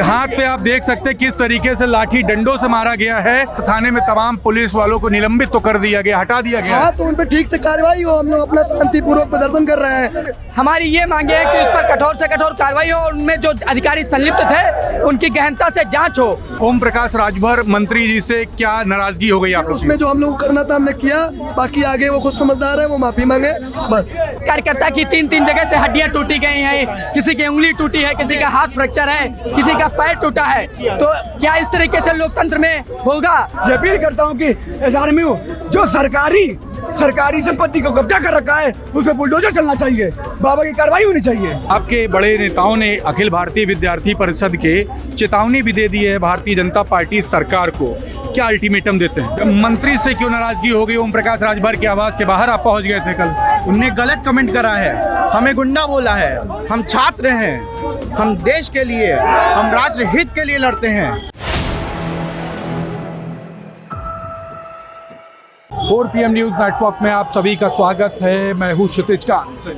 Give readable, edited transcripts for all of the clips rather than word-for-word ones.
हाथ पे आप देख सकते हैं किस तरीके से लाठी डंडों से मारा गया है। थाने में तमाम पुलिस वालों को निलंबित तो कर दिया गया, हटा दिया गया। हाँ, तो उन पे ठीक से कार्रवाई हो। हम लोग अपना शांतिपूर्वक प्रदर्शन कर रहे हैं। हमारी ये मांगे है कि उस पर कठोर से कठोर कार्रवाई हो और उनमें जो अधिकारी संलिप्त थे उनकी गहनता से जांच हो। ओम प्रकाश राजभर मंत्री जी से क्या नाराजगी हो गई आप लोग की? उसमें जो हम लोग करना था हमने किया, बाकी आगे वो खुद समझदार है, वो माफी मांगे बस। कार्यकर्ता की तीन जगह से हड्डियां टूटी गई हैं, किसी की उंगली टूटी है, किसी का हाथ फ्रैक्चर है, किसी का पैर टूटा है। तो क्या इस तरीके से लोकतंत्र में होगा? ये अपील करता हूँ कि आर्मी जो सरकारी संपत्ति को कब्जा कर रखा है उस पर बुलडोजर चलना चाहिए, बाबा की कार्रवाई होनी चाहिए। आपके बड़े नेताओं ने अखिल भारतीय विद्यार्थी परिषद के चेतावनी भी दे दी है भारतीय जनता पार्टी सरकार को। क्या अल्टीमेटम देते हैं? मंत्री से क्यों नाराजगी हो गई? ओम प्रकाश राजभर के आवास के बाहर आप पहुंच गए थे कल। उनने गलत कमेंट करा है, हमें गुंडा बोला है। हम छात्र हैं, हम देश के लिए, हम राष्ट्र हित के लिए लड़ते हैं। 4 PM न्यूज नेटवर्क में आप सभी का स्वागत है। मैं हूं क्षितिज कांत।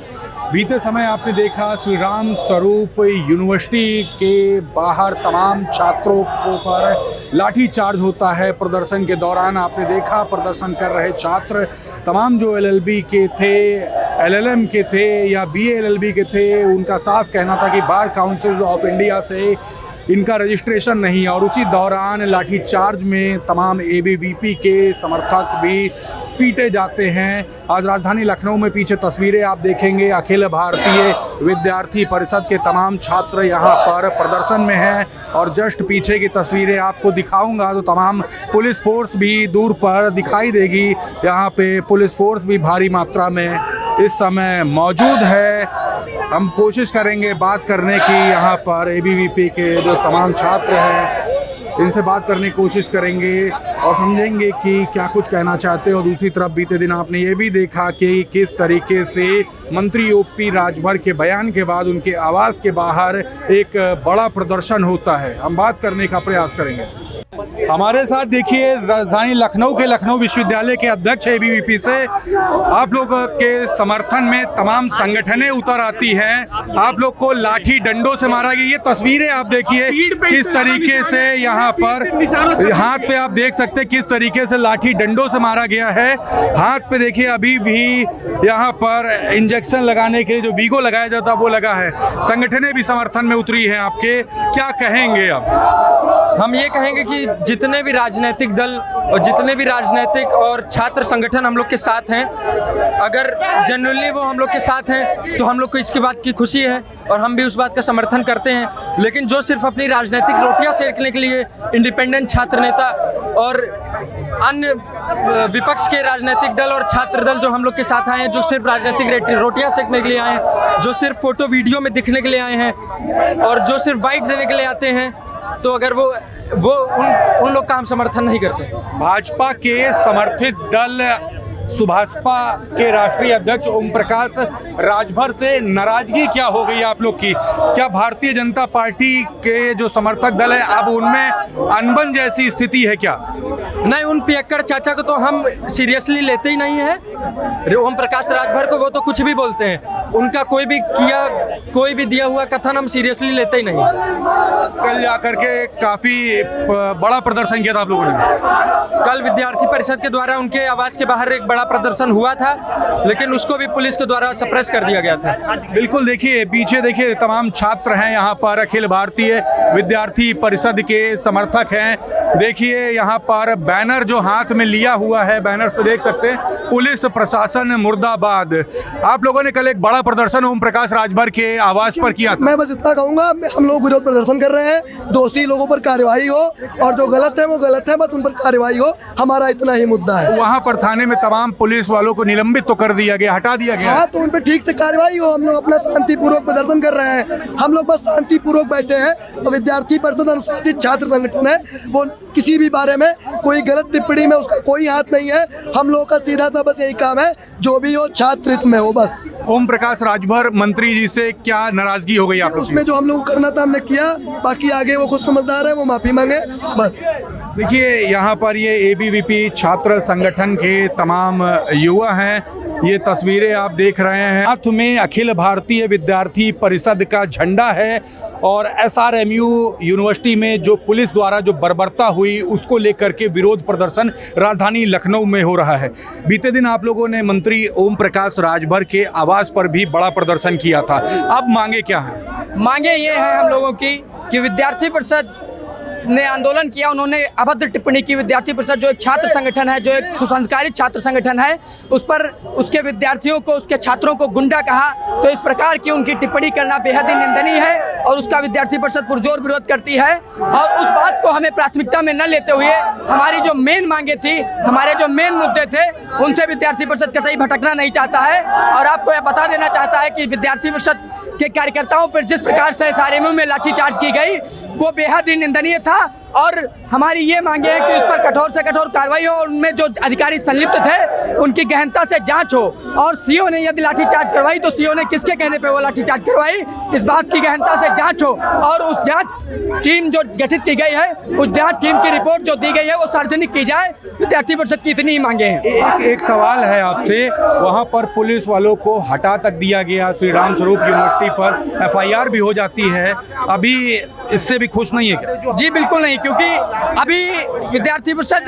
बीते समय आपने देखा श्री राम स्वरूप यूनिवर्सिटी के बाहर तमाम छात्रों को पर लाठी चार्ज होता है। प्रदर्शन के दौरान आपने देखा प्रदर्शन कर रहे छात्र तमाम जो LLB के थे, LLM के थे या BA LLB के थे, उनका साफ कहना था कि बार काउंसिल ऑफ इंडिया से इनका रजिस्ट्रेशन नहीं है। और उसी दौरान लाठीचार्ज में तमाम ABVP के समर्थक भी पीटे जाते हैं। आज राजधानी लखनऊ में पीछे तस्वीरें आप देखेंगे, अखिल भारतीय विद्यार्थी परिषद के तमाम छात्र यहाँ पर प्रदर्शन में हैं। और जस्ट पीछे की तस्वीरें आपको दिखाऊंगा तो तमाम पुलिस फोर्स भी दूर पर दिखाई देगी। यहाँ पे पुलिस फोर्स भी भारी मात्रा में इस समय मौजूद है। हम कोशिश करेंगे बात करने की, यहाँ पर ABVP के जो तमाम छात्र हैं इनसे बात करने की कोशिश करेंगे और समझेंगे कि क्या कुछ कहना चाहते हैं। और दूसरी तरफ बीते दिन आपने ये भी देखा कि किस तरीके से मंत्री OP राजभर के बयान के बाद उनके आवास के बाहर एक बड़ा प्रदर्शन होता है। हम बात करने का प्रयास करेंगे। हमारे साथ देखिए राजधानी लखनऊ के लखनऊ विश्वविद्यालय के अध्यक्ष ABVP से आप लोग के समर्थन में तमाम संगठनें उतर आती हैं। आप लोग को लाठी डंडों से मारा गया। ये तस्वीरें आप देखिए किस तरीके से यहाँ पर हाथ पे आप देख सकते हैं किस तरीके से लाठी डंडों से मारा गया है। हाथ पे देखिए अभी भी यहाँ पर इंजेक्शन लगाने के जो वीगो लगाया जाता वो लगा है। संगठनें भी समर्थन में उतरी हैं आपके, क्या कहेंगे अब? हम ये कहेंगे कि जितने भी राजनीतिक दल और जितने भी राजनीतिक और छात्र संगठन हम लोग के साथ हैं, अगर जनरली वो हम लोग के साथ हैं तो हम लोग को इसकी बात की खुशी है और हम भी उस बात का समर्थन करते हैं। लेकिन जो सिर्फ अपनी राजनीतिक रोटियां सेकने के लिए इंडिपेंडेंट छात्र नेता और अन्य विपक्ष के राजनीतिक दल और छात्र दल जो हम लोग के साथ आए हैं, जो सिर्फ राजनीतिक रोटियां सेकने के लिए आए हैं, जो सिर्फ फोटो वीडियो में दिखने के लिए आए हैं और जो सिर्फ बाइट देने के लिए आते हैं, तो अगर वो उन लोग का हम समर्थन नहीं करते। भाजपा के समर्थित दल सुभाषपा के राष्ट्रीय अध्यक्ष ओम प्रकाश राजभर से नाराजगी क्या हो गई आप लोग की? क्या भारतीय जनता पार्टी के जो समर्थक दल है अब उनमें अनबन जैसी स्थिति है क्या? नहीं, उन पियक्कड़ चाचा को तो हम सीरियसली लेते ही नहीं है। ओम प्रकाश राजभर को वो तो कुछ भी बोलते हैं, उनका कोई भी दिया हुआ कथन हम सीरियसली लेते ही नहीं। कल जाकर के काफी बड़ा प्रदर्शन किया था आप लोगों ने। कल विद्यार्थी परिषद के द्वारा उनके आवास के बाहर एक बड़ा प्रदर्शन हुआ था, लेकिन उसको भी पुलिस के द्वारा सप्रेस कर दिया गया था। बिल्कुल, देखिए पीछे देखिए तमाम छात्र हैं यहाँ पर, अखिल भारतीय विद्यार्थी परिषद के समर्थक हैं। देखिए यहाँ पर बैनर जो हाथ में लिया हुआ है, बैनर पे देख सकते हैं पुलिस प्रशासन मुर्दाबाद। आप लोगों ने कल एक बड़ा प्रदर्शन ओम प्रकाश राजभर के आवास पर किया था। मैं बस इतना कहूँगा, हम लोग विरोध प्रदर्शन कर रहे हैं। दोषी लोगों पर कार्रवाई हो और जो गलत है वो गलत है, बस उन पर कार्रवाई हो। हमारा इतना ही मुद्दा है। वहाँ पर थाने में तमाम पुलिस वालों को निलंबित तो कर दिया गया, हटा दिया गया। हाँ, तो उन पर ठीक से कार्रवाई हो। हम लोग अपना शांतिपूर्वक प्रदर्शन कर रहे हैं। हम लोग बस शांतिपूर्वक बैठे हैं और विद्यार्थी परिषद अनुशासित छात्र संगठन है। वो किसी भी बारे में कोई गलत टिप्पणी में उसका कोई हाथ नहीं है। हम लोगों का सीधा सा बस यही काम है, जो भी हो छात्र हित में हो बस। ओम प्रकाश राजभर मंत्री जी से क्या नाराजगी हो गई आप लोग की? उसमें जो हम लोग करना था हमने किया, बाकी आगे वो खुद समझदार है, वो माफी मांगे बस। देखिए यहाँ पर ये एबीवीपी छात्र संगठन के तमाम युवा हैं। ये तस्वीरें आप देख रहे हैं, हाथ में अखिल भारतीय विद्यार्थी परिषद का झंडा है और एसआरएमयू यूनिवर्सिटी में जो पुलिस द्वारा जो बर्बरता हुई उसको लेकर के विरोध प्रदर्शन राजधानी लखनऊ में हो रहा है। बीते दिन आप लोगों ने मंत्री ओम प्रकाश राजभर के आवास पर भी बड़ा प्रदर्शन किया था। अब मांगे क्या हैं? मांगे ये हैं हम लोगों की कि विद्यार्थी परिषद ने आंदोलन किया, उन्होंने अभद्र टिप्पणी की। विद्यार्थी परिषद जो एक छात्र संगठन है, जो एक सुसंस्कारित छात्र संगठन है, उस पर उसके विद्यार्थियों को, उसके छात्रों को गुंडा कहा। तो इस प्रकार की उनकी टिप्पणी करना बेहद ही निंदनीय है और उसका विद्यार्थी परिषद पुरजोर विरोध करती है। और उस बात को हमें प्राथमिकता में न लेते हुए हमारी जो मेन मांगे थी, हमारे जो मेन मुद्दे थे, उनसे विद्यार्थी परिषद कतई भटकना नहीं चाहता है। और आपको यह बता देना चाहता है कि विद्यार्थी परिषद के कार्यकर्ताओं पर जिस प्रकार से एसआरएमयू में लाठीचार्ज की गई वो बेहद ही निंदनीय था। और हमारी ये मांगे है कि उस पर कठोर से कठोर कार्रवाई हो और उनमें जो अधिकारी संलिप्त थे उनकी गहनता से जांच हो। और सीओ ने यदि लाठीचार्ज करवाई तो सीओ ने किसके कहने पे वो लाठीचार्ज करवाई, इस बात की गहनता से जांच हो। और उस जांच टीम जो गठित की गई है, उस जांच टीम की रिपोर्ट जो दी गई है वो सार्वजनिक की जाए। विद्यार्थी परिषद की इतनी ही मांगे हैं। एक सवाल है आपसे, वहाँ पर पुलिस वालों को हटा तक दिया गया, श्री राम स्वरूप यूनिवर्सिटी पर एफआईआर भी हो जाती है, अभी इससे भी खुश नहीं है क्या? जी बिल्कुल नहीं, क्योंकि अभी विद्यार्थी परिषद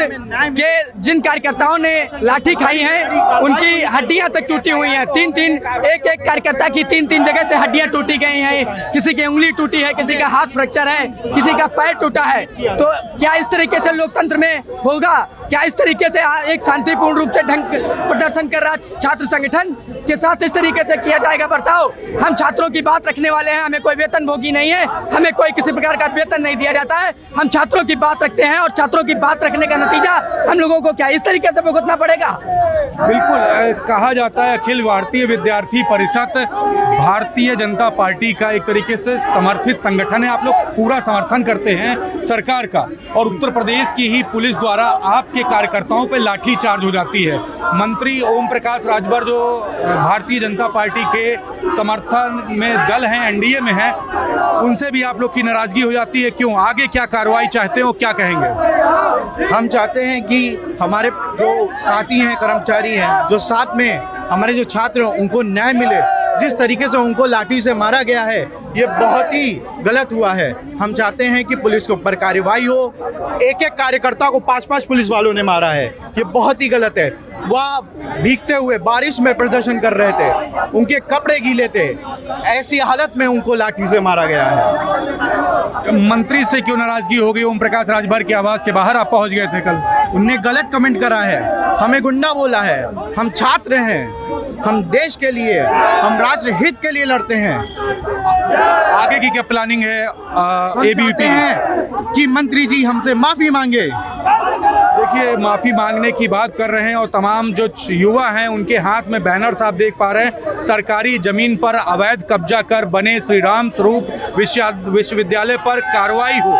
के जिन कार्यकर्ताओं ने लाठी खाई है उनकी हड्डियां तक टूटी हुई हैं। एक कार्यकर्ता की तीन जगह से हड्डियां टूटी गई हैं। किसी की उंगली टूटी है, किसी का हाथ फ्रैक्चर है, किसी का पैर टूटा है। तो क्या इस तरीके से लोकतंत्र में होगा? क्या इस तरीके से एक शांतिपूर्ण रूप से प्रदर्शन कर रहा छात्र संगठन के साथ इस तरीके से किया जाएगा बर्ताव? हम छात्रों की बात रखने वाले हैं, हमें कोई वेतन भोगी नहीं है, हमें कोई किसी प्रकार का वेतन नहीं दिया जाता है। हम छात्रों की बात रखते हैं और छात्रों की बात रखने का नतीजा हम लोगों को क्या इस तरीके से भुगतना पड़ेगा? बिल्कुल, कहा जाता है अखिल भारतीय विद्यार्थी परिषद भारतीय जनता पार्टी का एक तरीके से समर्थित संगठन है। आप लोग पूरा समर्थन करते हैं सरकार का, और उत्तर प्रदेश की ही पुलिस द्वारा आपके कार्यकर्ताओं पे लाठीचार्ज हो जाती है। मंत्री ओम प्रकाश राजभर जो भारतीय जनता पार्टी के समर्थन में दल हैं, एनडीए में हैं, उनसे भी आप लोग की नाराजगी हो जाती है। क्यों? आगे क्या कार्रवाई चाहते हो, क्या कहेंगे? हम चाहते हैं कि हमारे जो साथी हैं, कर्मचारी हैं, जो साथ में हमारे जो छात्र हैं, उनको न्याय मिले। जिस तरीके से उनको लाठी से मारा गया है ये बहुत ही गलत हुआ है। हम चाहते हैं कि पुलिस के ऊपर कार्रवाई हो। एक कार्यकर्ता को 5 पुलिस वालों ने मारा है, ये बहुत ही गलत है। वह भीगते हुए बारिश में प्रदर्शन कर रहे थे, उनके कपड़े गीले थे, ऐसी हालत में उनको लाठी से मारा गया है। मंत्री से क्यों नाराजगी हो गई? ओम प्रकाश राजभर के आवास के बाहर आप पहुंच गए थे कल, उनने गलत कमेंट करा है, हमें गुंडा बोला है। हम छात्र हैं, हम देश के लिए, हम राष्ट्र हित के लिए लड़ते हैं। आगे की क्या प्लानिंग है एबीवीपी हैं कि मंत्री जी हमसे माफी मांगे। देखिए, माफी मांगने की बात कर रहे हैं और तमाम जो युवा हैं उनके हाथ में बैनर्स आप देख पा रहे हैं। सरकारी जमीन पर अवैध कब्जा कर बने श्री राम स्वरूप विश्वविद्यालय पर कार्रवाई हो,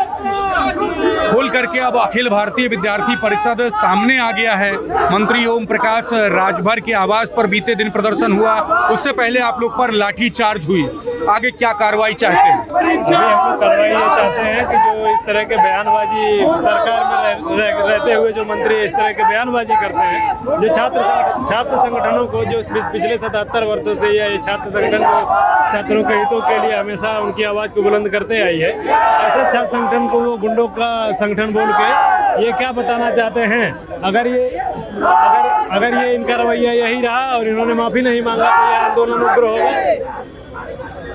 खोल करके अब अखिल भारतीय विद्यार्थी परिषद सामने आ गया है। मंत्री ओम प्रकाश राजभर के आवास पर बीते दिन प्रदर्शन हुआ, उससे पहले आप लोग पर लाठीचार्ज हुई। आगे क्या कार्रवाई चाहते हैं? अभी हम लोग कार्रवाई ये चाहते हैं कि जो इस तरह के बयानबाजी सरकार में रहते हुए जो मंत्री इस तरह के बयानबाजी करते हैं, जो छात्र संगठनों को जो पिछले 77 वर्षों से ये छात्र संगठन को छात्रों के हितों के लिए हमेशा उनकी आवाज़ को बुलंद करते आई है, ऐसे छात्र संगठन को वो गुंडों का संगठन बोल के ये क्या बताना चाहते हैं? अगर ये इनका रवैया यही रहा और इन्होंने माफ़ी नहीं मांगा तो ये आंदोलन उग्र होगा।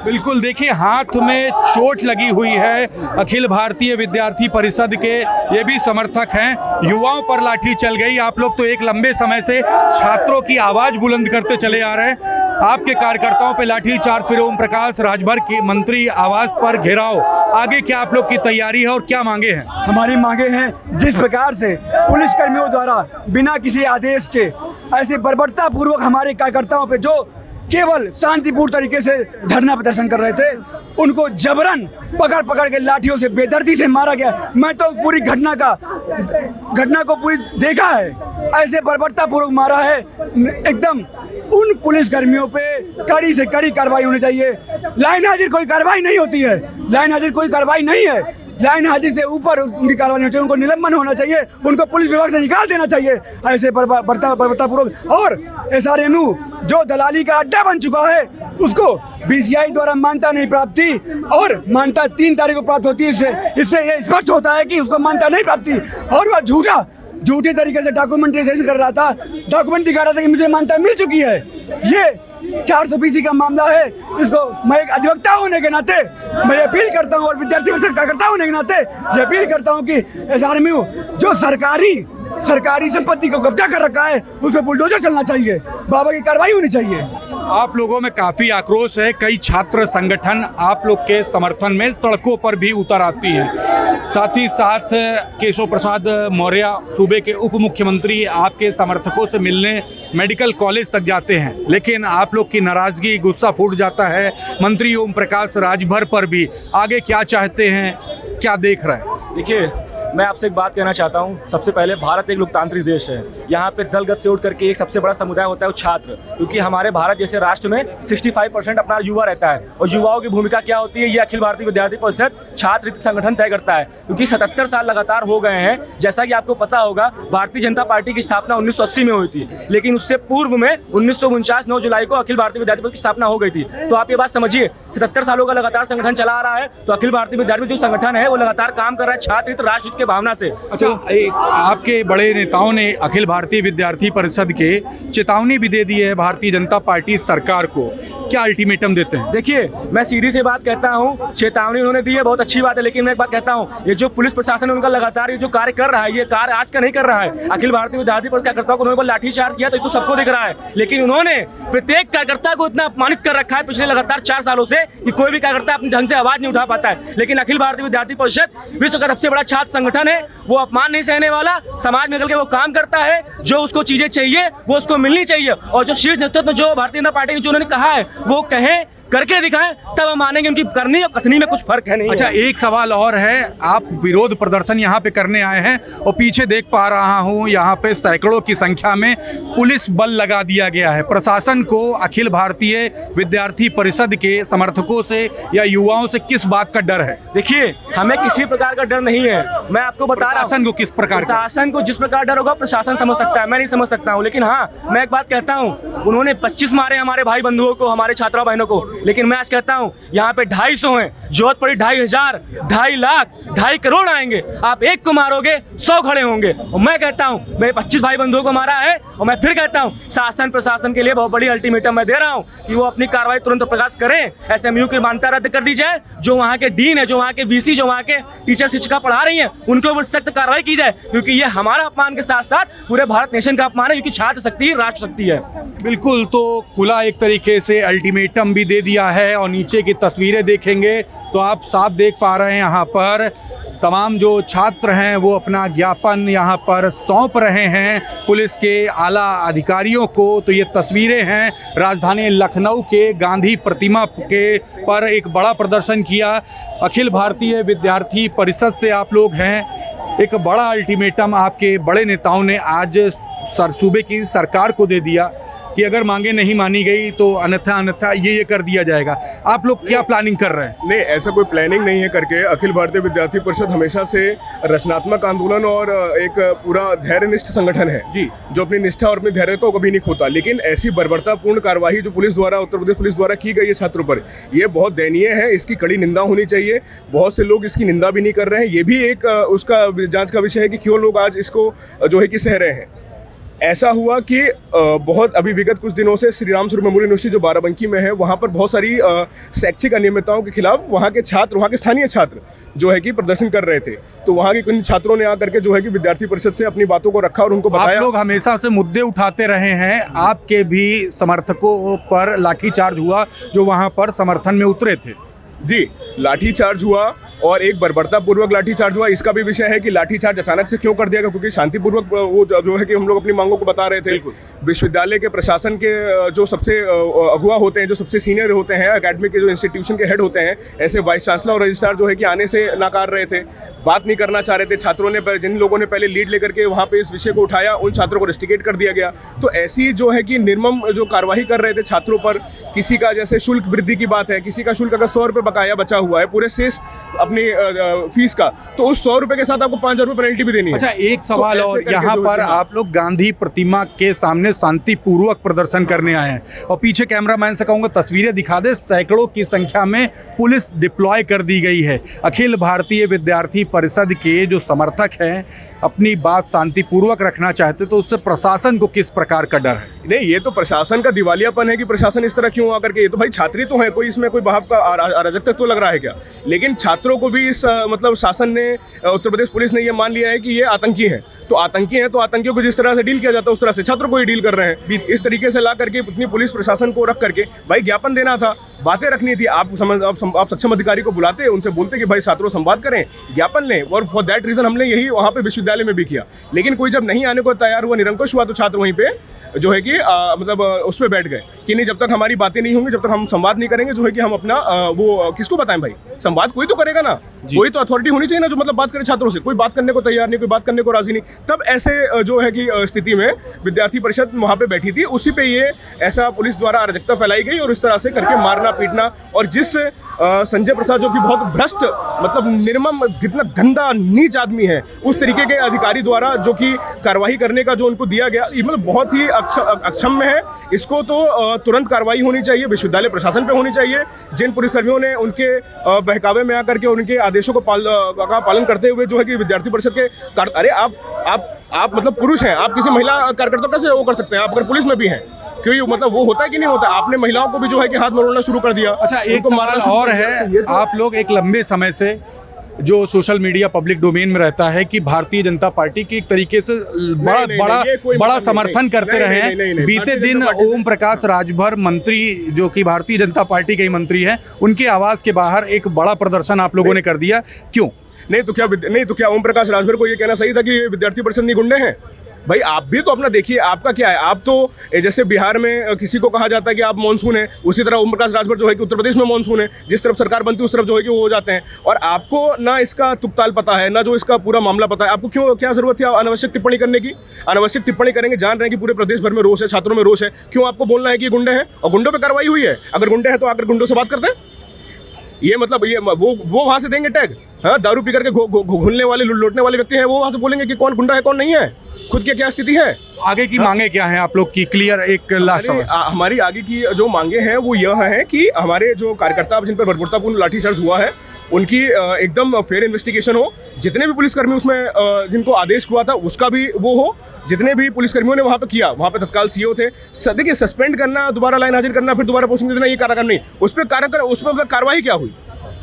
बिल्कुल, देखिए हाथ में चोट लगी हुई है। अखिल भारतीय विद्यार्थी परिषद के ये भी समर्थक हैं, युवाओं पर लाठी चल गई। आप लोग तो एक लंबे समय से छात्रों की आवाज़ बुलंद करते चले आ रहे हैं, आपके कार्यकर्ताओं पे लाठीचार्ज, फिर ओम प्रकाश राजभर के मंत्री आवास पर घेराव। आगे क्या आप लोग की तैयारी है और क्या मांगे हैं? हमारी मांगे हैं, जिस प्रकार से पुलिसकर्मियों द्वारा बिना किसी आदेश के ऐसे बर्बरतापूर्वक हमारे कार्यकर्ताओं पे जो केवल शांतिपूर्ण तरीके से धरना प्रदर्शन कर रहे थे, उनको जबरन पकड़ के लाठियों से बेदर्दी से मारा गया। मैं तो पूरी घटना को पूरी देखा है, ऐसे बर्बरतापूर्वक मारा है। एकदम उन पुलिसकर्मियों पे कड़ी से कड़ी कार्रवाई होनी चाहिए। लाइन हाजिर कोई कार्रवाई नहीं होती है, लाइन हाजिर कोई कार्रवाई नहीं है। लाइन हाजिर से ऊपर उनकी कार्रवाई होनी चाहिए, उनको निलंबन होना चाहिए, उनको पुलिस विभाग से निकाल देना चाहिए ऐसे बर्बरतापूर्वक। और SRMU जो दलाली का अड्डा बन चुका है उसको BCI द्वारा मान्यता नहीं प्राप्त थी और मान्यता 3 तारीख को प्राप्त होती है। इससे ये स्पष्ट होता है कि उसको मान्यता नहीं प्राप्त थी और वह झूठे तरीके से डॉक्यूमेंटेशन कर रहा था, डॉक्यूमेंट दिखा रहा था कि मुझे मान्यता मिल चुकी है। ये 400 का मामला है। इसको मैं एक अधिवक्ता होने के नाते मैं अपील करता हूँ और विद्यार्थी परिषद कार्यकर्ता होने के नाते ये अपील करता हूँ कि SRMU जो सरकारी संपत्ति को कब्जा कर रखा है उस पर बुलडोजर चलना चाहिए, बाबा की कार्रवाई होनी चाहिए। आप लोगों में काफी आक्रोश है, कई छात्र संगठन आप लोग के समर्थन में सड़कों पर भी उतर आती हैं। साथ ही साथ केशव प्रसाद मौर्य सूबे के उप मुख्यमंत्री आपके समर्थकों से मिलने मेडिकल कॉलेज तक जाते हैं, लेकिन आप लोग की नाराजगी, गुस्सा फूट जाता है मंत्री ओम प्रकाश राजभर पर भी। आगे क्या चाहते हैं, क्या देख रहे हैं? देखिए, मैं आपसे एक बात कहना चाहता हूँ। सबसे पहले भारत एक लोकतांत्रिक देश है। यहाँ पे दलगत से उठ करके एक सबसे बड़ा समुदाय होता है वो छात्र, क्योंकि हमारे भारत जैसे राष्ट्र में 65% अपना युवा रहता है। और युवाओं की भूमिका क्या होती है, ये अखिल भारतीय विद्यार्थी परिषद छात्र हित संगठन तय करता है। क्योंकि 77 साल लगातार हो गए हैं। जैसा कि आपको पता होगा, भारतीय जनता पार्टी की स्थापना 1980 में हुई थी, लेकिन उससे पूर्व में 1949 9 जुलाई को अखिल भारतीय विद्यार्थी परिषद की स्थापना हो गई थी। तो आप ये बात समझिए, 77 सालों का लगातार संगठन चला आ रहा है। तो अखिल भारतीय विद्यार्थी जो संगठन है वो लगातार काम कर रहा है छात्र हित, राष्ट्र हित के भावना से। अच्छा, आपके बड़े नेताओं ने अखिल भारतीय विद्यार्थी परिषद के चेतावनी भी दे दी है भारतीय जनता पार्टी सरकार को, क्या अल्टीमेटम देते हैं? देखिए, मैं सीधी से बात कहता हूँ, चेतावनी उन्होंने दी है, बहुत अच्छी बात है, लेकिन मैं एक बात कहता हूँ, ये जो पुलिस प्रशासन है उनका लगातार ये जो कार्य कर रहा है, ये कार्य आज का नहीं कर रहा है। अखिल भारतीय विद्यार्थी परिषद कार्यकर्ताओं को उन्होंने लाठीचार्ज किया तो ये तो सबको दिख रहा है, लेकिन उन्होंने प्रत्येक कार्यकर्ता को इतना अपमानित कर रखा है पिछले लगातार 4 सालों से कि कोई भी कार्यकर्ता अपने ढंग से आवाज नहीं उठा पाता है। लेकिन अखिल भारतीय विद्यार्थी परिषद विश्व का सबसे बड़ा छात्र संगठन है, वो अपमान नहीं सहने वाला, समाज में निकल के वो काम करता है। जो उसको चीजें चाहिए वो उसको मिलनी चाहिए, और जो शीर्ष नेतृत्व में जो भारतीय जनता पार्टी ने जो उन्होंने कहा है वो कहें, करके दिखाएं, तब हम मानेंगे उनकी करनी और कथनी में कुछ फर्क है नहीं। अच्छा, एक सवाल और है, आप विरोध प्रदर्शन यहाँ पे करने आए हैं और पीछे देख पा रहा हूँ यहाँ पे सैकड़ों की संख्या में पुलिस बल लगा दिया गया है। प्रशासन को अखिल भारतीय विद्यार्थी परिषद के समर्थकों से या युवाओं से किस बात का डर है? देखिए, हमें किसी प्रकार का डर नहीं है। मैं आपको बता रहा हूं, प्रशासन को किस प्रकार, प्रशासन को जिस प्रकार डर होगा प्रशासन समझ सकता है, मैं नहीं समझ सकता हूँ। लेकिन हाँ, मैं एक बात कहता हूँ, उन्होंने 25 मारे हमारे भाई बंधुओं को, हमारे छात्रा बहनों को, लेकिन मैं आज कहता हूं यहाँ पे 250 हैं, जरूरत पड़ी 2500, 2.5 लाख, 2.5 करोड़ आएंगे। आप एक को मारोगे 100 खड़े होंगे। और मैं कहता हूं, मैं 25 भाई बंधुओं को मारा है, और मैं फिर कहता हूं शासन प्रशासन के लिए बहुत बड़ी अल्टीमेटम मैं दे रहा हूं कि वो अपनी कार्रवाई तुरंत प्रकाश करें। SMU की मान्यता रद्द कर दी जाए। जो वहाँ के डीन है, जो वहाँ के VC, जो वहाँ के टीचर शिक्षिका पढ़ा रही हैं, उनके ऊपर सख्त कार्रवाई की जाए, क्योंकि ये हमारा अपमान के साथ साथ पूरे भारत नेशन का अपमान है, क्योंकि छात्र शक्ति राष्ट्र शक्ति है। बिल्कुल, तो खुला एक तरीके से अल्टीमेटम भी दे दिया है। और नीचे की तस्वीरें देखेंगे तो आप साफ देख पा रहे हैं यहाँ पर तमाम जो छात्र हैं वो अपना ज्ञापन यहाँ पर सौंप रहे हैं पुलिस के आला अधिकारियों को। तो ये तस्वीरें हैं राजधानी लखनऊ के गांधी प्रतिमा के पर एक बड़ा प्रदर्शन किया अखिल भारतीय विद्यार्थी परिषद से आप लोग हैं। एक बड़ा अल्टीमेटम आपके बड़े नेताओं ने आज सूबे की सरकार को दे दिया कि अगर मांगे नहीं मानी गई तो अन्यथा ये कर दिया जाएगा। आप लोग क्या प्लानिंग कर रहे हैं? नहीं, ऐसा कोई प्लानिंग नहीं है करके अखिल भारतीय विद्यार्थी परिषद हमेशा से रचनात्मक आंदोलन और एक पूरा धैर्यनिष्ठ संगठन है जी, जो अपनी निष्ठा और अपनी धैर्य को कभी नहीं खोता। लेकिन ऐसी बर्बरतापूर्ण कार्यवाही जो पुलिस द्वारा, उत्तर प्रदेश पुलिस द्वारा की गई है छात्रों पर, ये बहुत दयनीय है। इसकी कड़ी निंदा होनी चाहिए। बहुत से लोग इसकी निंदा भी नहीं कर रहे हैं। ये भी एक उसका जाँच का विषय है कि क्यों लोग आज इसको जो है कि सह रहे हैं। ऐसा हुआ कि बहुत अभी विगत कुछ दिनों से श्री राम स्वरूप मेमोरियल यूनिवर्सिटी जो बाराबंकी में है, वहाँ पर बहुत सारी शैक्षिक अनियमितताओं के खिलाफ वहाँ के छात्र, वहाँ के स्थानीय छात्र जो है कि प्रदर्शन कर रहे थे। तो वहाँ के कुछ छात्रों ने आकर के जो है कि विद्यार्थी परिषद से अपनी बातों को रखा और उनको बताया। आप लोग हमेशा से मुद्दे उठाते रहे हैं, आपके भी समर्थकों पर लाठीचार्ज हुआ जो वहाँ पर समर्थन में उतरे थे। जी, लाठीचार्ज हुआ और एक बर्बरतापूर्वक लाठीचार्ज हुआ। इसका भी विषय है कि लाठीचार्ज अचानक से क्यों कर दिया गया, क्योंकि शांतिपूर्वक वो जो है कि हम लोग अपनी मांगों को बता रहे थे। विश्वविद्यालय के प्रशासन के जो सबसे अगुवा होते हैं, जो सबसे सीनियर होते हैं, एकेडमिक के जो इंस्टीट्यूशन के हेड होते हैं, ऐसे वाइस चांसलर और रजिस्ट्रार जो है कि आने से नाकार रहे थे, बात नहीं करना चाह रहे थे। छात्रों ने, जिन लोगों ने पहले लीड लेकर के वहाँ पे इस विषय को उठाया, उन छात्रों को रेस्टिकेट कर दिया गया। तो ऐसी जो है कि निर्मम जो कार्रवाई कर रहे थे छात्रों पर, किसी का जैसे शुल्क वृद्धि की बात है, किसी का शुल्क अगर 100 रुपये बकाया बचा हुआ है, पूरे शेष अपनी फीस का, तो उस 100 रुपए के साथ आपको 5,000 रुपए पेनल्टी भी देनी है। अच्छा, एक सवाल तो ऐसे और, करके यहाँ जो पर हाँ। आप लोग गांधी प्रतिमा के सामने शांतिपूर्वक प्रदर्शन करने आए हैं और पीछे कैमरामैन से कहूंगा तस्वीरें दिखा दे, सैकड़ों की संख्या में पुलिस डिप्लॉय कर दी गई है। अखिल भारतीय विद्यार्थी परिषद के जो समर्थक हैं अपनी बात शांतिपूर्वक रखना चाहते, तो उससे प्रशासन को किस प्रकार का डर है? नहीं, ये तो प्रशासन का दिवालियापन है कि प्रशासन इस तरह क्यों आकर के, ये तो भाई छात्री तो है, कोई इसमें कोई बहाव का अराजकता तो लग रहा है क्या? लेकिन छात्रों को भी इस मतलब शासन ने, उत्तर प्रदेश पुलिस ने ये मान लिया है कि ये आतंकी है, तो आतंकी है तो आतंकियों को जिस तरह से डील किया जाता है उस तरह से छात्रों को ही डील कर रहे हैं। इस तरीके से ला करके इतनी पुलिस प्रशासन को रख करके भाई ज्ञापन देना था, बातें रखनी थी। आप सक्षम अधिकारी को बुलाते, उनसे बोलते कि भाई छात्रों संवाद करें, ज्ञापन लें, और फॉर दैट रीजन हमने यही वहाँ पे विश्वविद्यालय में भी किया। लेकिन कोई जब नहीं आने को तैयार हुआ, निरंकुश हुआ, तो छात्र वहीं पे जो है कि मतलब उस पर बैठ गए कि नहीं, जब तक हमारी बातें नहीं होंगी, जब तक हम संवाद नहीं करेंगे, जो है कि हम अपना वो किसको बताएं भाई, संवाद कोई तो करेगा ना, कोई तो अथॉरिटी होनी चाहिए ना जो मतलब बात करे छात्रों से। कोई बात करने को तैयार नहीं, कोई बात करने को राजी नहीं। तब ऐसे जो है कि स्थिति में विद्यार्थी परिषद वहाँ पे बैठी थी, उसी पे ये ऐसा पुलिस द्वारा अराजकता फैलाई गई और इस तरह से करके मारना पीटना। और जिस संजय प्रसाद जो कि बहुत भ्रष्ट, मतलब निर्मम, कितना गंदा नीच आदमी है, उस तरीके के अधिकारी द्वारा जो कि कार्रवाई करने का जो उनको दिया गया, ये मतलब बहुत ही अक्षम्य है। इसको तो तुरंत कार्रवाई होनी चाहिए, विश्वविद्यालय प्रशासन पे होनी चाहिए। जिन पुलिसकर्मियों ने उनके बहकावे में आकर के उनके आदेशों को पालन करते हुए जो है कि विद्यार्थी परिषद के अरे आप मतलब पुरुष हैं, आप किसी महिला कार्यकर्ता कैसे वो कर सकते हैं? आप अगर पुलिस में भी हैं, क्यों मतलब वो होता है कि नहीं होता? आपने महिलाओं को भी जो है कि हाथ मरोड़ना शुरू कर दिया। अच्छा, एक सवाल और है, आप लोग एक लंबे समय से जो सोशल मीडिया पब्लिक डोमेन में रहता है कि भारतीय जनता पार्टी की एक तरीके से बड़ा समर्थन करते रहे हैं। बीते दिन ओम प्रकाश राजभर मंत्री जो कि भारतीय जनता पार्टी के ही मंत्री हैं, उनके आवास के बाहर एक बड़ा प्रदर्शन आप लोगों ने कर दिया, क्यों? नहीं तो क्या ओम प्रकाश राजभर को ये कहना सही था कि विद्यार्थी परिषद नहीं गुंडे हैं? भाई आप भी तो अपना देखिए, आपका क्या है? आप तो जैसे बिहार में किसी को कहा जाता है कि आप मानसून है, उसी तरह ओम प्रकाश राजभर जो है कि उत्तर प्रदेश में मानसून है, जिस तरफ सरकार बनती है उस तरफ जो है कि वो हो जाते हैं। और आपको ना इसका तुकताल पता है, ना जो इसका पूरा मामला पता है। आपको क्या जरूरत है अनावश्यक टिप्पणी करने की? अनावश्यक टिप्पणी करेंगे, जान रहे हैं कि पूरे प्रदेश भर में रोष है, छात्रों में रोष है, क्यों आपको बोलना है कि गुंडे हैं? और गुंडों पर कार्रवाई हुई है। अगर गुंडे हैं तो आकर गुंडों से बात करते हैं। ये मतलब ये वो वहाँ से देंगे टैग, हाँ, दारू पी करके घुलने वाले, लूटने वाले व्यक्ति हैं, वो वहाँ से बोलेंगे कि कौन गुंडा है कौन नहीं है, खुद की क्या स्थिति है। आगे की मांगे क्या हैं आप लोग की? क्लियर एक लास्ट हमारी आगे की जो मांगे हैं वो यह है कि हमारे जो कार्यकर्ता जिन पर बर्बरतापूर्ण लाठीचार्ज हुआ है उनकी एकदम फेयर इन्वेस्टिगेशन हो। जितने भी पुलिसकर्मी उसमें जिनको आदेश हुआ था उसका भी वो हो। जितने भी पुलिसकर्मियों ने वहाँ पे किया, वहाँ पे तत्काल सीओ थे। देखिए, सस्पेंड करना, दोबारा लाइन हाजिर करना, फिर दोबारा पोस्टिंग देना, ये कार्यक्रम नहीं। उस पर कार्रवाई क्या हुई,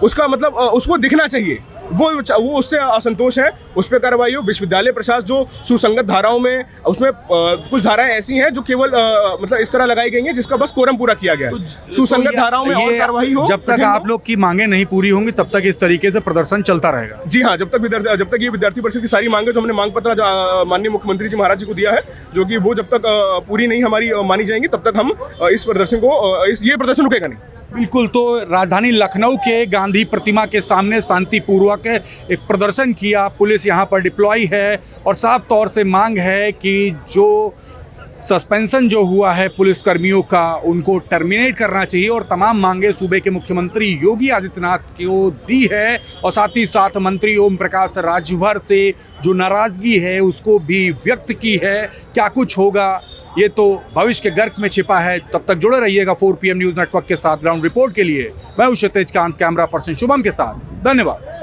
उसका मतलब उसको दिखना चाहिए। वो उससे असंतोष है, उस पर कार्रवाई हो। विश्वविद्यालय प्रशासन जो सुसंगत धाराओं में, उसमें कुछ धाराएं ऐसी हैं जो केवल मतलब इस तरह लगाई गई हैं जिसका बस कोरम पूरा किया गया है। सुसंगत धाराओं में और कार्रवाई हो। जब तक आप लोग की मांगे नहीं पूरी होंगी तब तक इस तरीके से प्रदर्शन चलता रहेगा। जी हाँ, जब तक ये विद्यार्थी परिषद की सारी मांगे जो हमने मांग पत्र माननीय मुख्यमंत्री जी महाराज जी को दिया है, जो कि वो जब तक पूरी नहीं हमारी मानी जाएंगी तब तक हम इस प्रदर्शन को ये प्रदर्शन रुकेगा नहीं। बिल्कुल। तो राजधानी लखनऊ के गांधी प्रतिमा के सामने शांतिपूर्वक एक प्रदर्शन किया, पुलिस यहाँ पर डिप्लॉय है और साफ तौर से मांग है कि जो सस्पेंशन जो हुआ है पुलिसकर्मियों का उनको टर्मिनेट करना चाहिए और तमाम मांगे सूबे के मुख्यमंत्री योगी आदित्यनाथ को दी है। और साथ ही साथ मंत्री ओम प्रकाश राजभर से जो नाराज़गी है उसको भी व्यक्त की है। क्या कुछ होगा ये तो भविष्य के गर्क में छिपा है। तब तक जुड़े रहिएगा 4 PM न्यूज़ नेटवर्क के साथ। ग्राउंड रिपोर्ट के लिए मैं हूं क्षितिज कांत, कैमरा पर्सन शुभम के साथ। धन्यवाद।